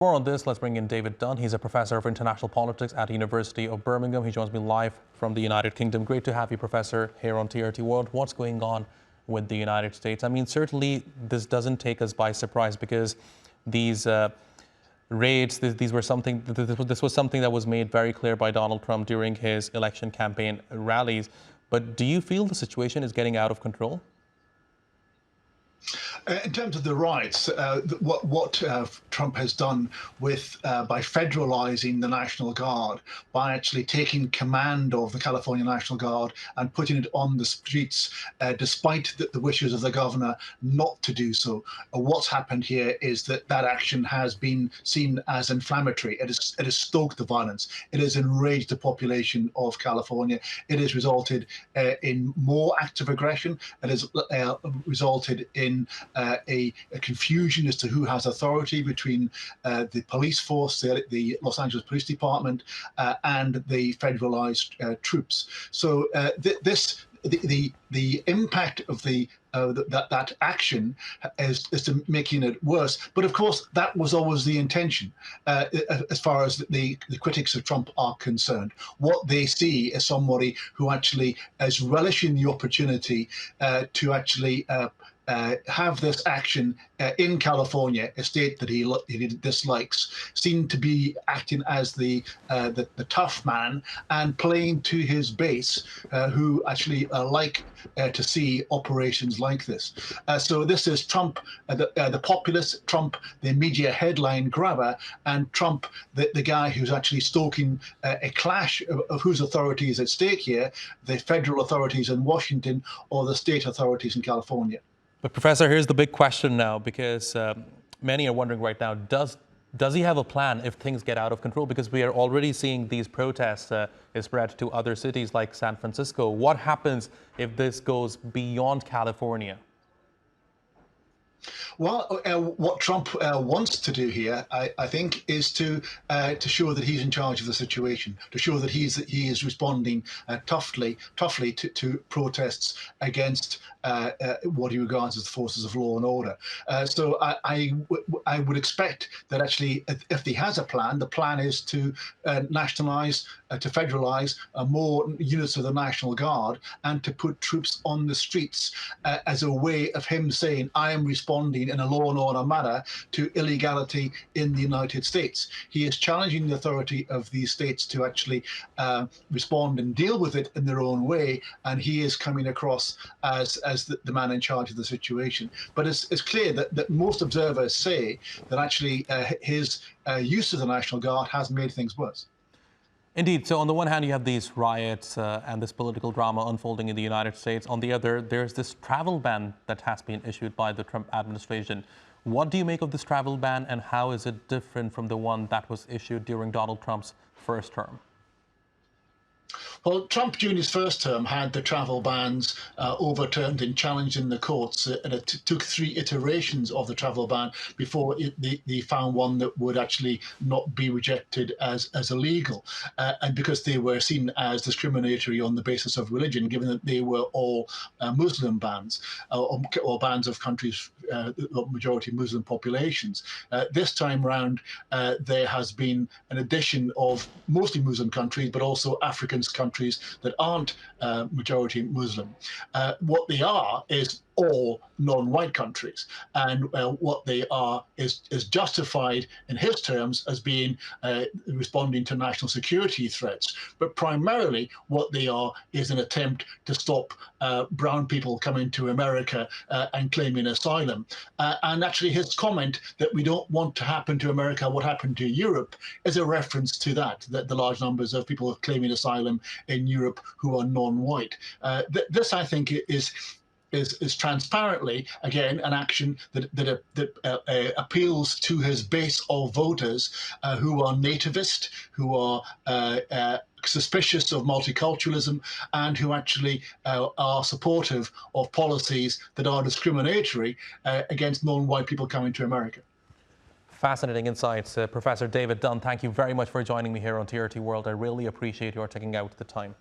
More on this, let's bring in David Dunn. He's a professor of international politics at the University of Birmingham. He joins me live from the United Kingdom. Great to have you, Professor, here on TRT World. What's going on with the United States? I mean, certainly this doesn't take us by surprise because these raids, this was something that was made very clear by Donald Trump during his election campaign rallies. But do you feel the situation is getting out of control? In terms of the riots, what Trump has done with by federalizing the National Guard, by actually taking command of the California National Guard and putting it on the streets, despite the wishes of the governor not to do so, what's happened here is that action has been seen as inflammatory. It has stoked the violence. It has enraged the population of California. It has resulted in more acts of aggression. It has resulted in a confusion as to who has authority between the police force, the Los Angeles Police Department, and the federalized troops. So the impact of that action is to making it worse. But of course, that was always the intention, as far as the critics of Trump are concerned. What they see is somebody who actually is relishing the opportunity to actually have this action in California, a state that he dislikes, seem to be acting as the tough man and playing to his base, who actually like to see operations like this. So this is Trump, the populist, Trump, the media headline grabber, and Trump, the guy who's actually stoking a clash of whose authority is at stake here, the federal authorities in Washington or the state authorities in California. But Professor, here's the big question now, because many are wondering right now, does he have a plan if things get out of control? Because we are already seeing these protests spread to other cities like San Francisco. What happens if this goes beyond California? Well, what Trump wants to do here, I think, is to show that he's in charge of the situation, to show that he is responding toughly to protests against what he regards as the forces of law and order. So I would expect that actually, if he has a plan, the plan is to nationalize, to federalize more units of the National Guard and to put troops on the streets as a way of him saying, I am responding in a law and order manner to illegality in the United States. He is challenging the authority of these states to actually respond and deal with it in their own way, and he is coming across as the man in charge of the situation. But it's clear that most observers say that actually his use of the National Guard has made things worse. Indeed. So on the one hand, you have these riots and this political drama unfolding in the United States. On the other, there's this travel ban that has been issued by the Trump administration. What do you make of this travel ban, and how is it different from the one that was issued during Donald Trump's first term? Well, Trump, during his first term, had the travel bans overturned and challenged in the courts, and it took 3 iterations of the travel ban before they found one that would actually not be rejected as illegal, and because they were seen as discriminatory on the basis of religion, given that they were all Muslim bans or bans of countries majority Muslim populations. This time round, there has been an addition of mostly Muslim countries, but also African countries that aren't majority Muslim. What they are is all non-white countries, and what they are is justified in his terms as being responding to national security threats. But primarily what they are is an attempt to stop brown people coming to America and claiming asylum. And actually his comment that we don't want to happen to America what happened to Europe is a reference to that the large numbers of people claiming asylum in Europe who are non-white. This, I think, is transparently, again, an action that appeals to his base of voters who are nativist, who are suspicious of multiculturalism, and who actually are supportive of policies that are discriminatory against non-white people coming to America. Fascinating insights. Professor David Dunn, thank you very much for joining me here on TRT World. I really appreciate your taking out the time.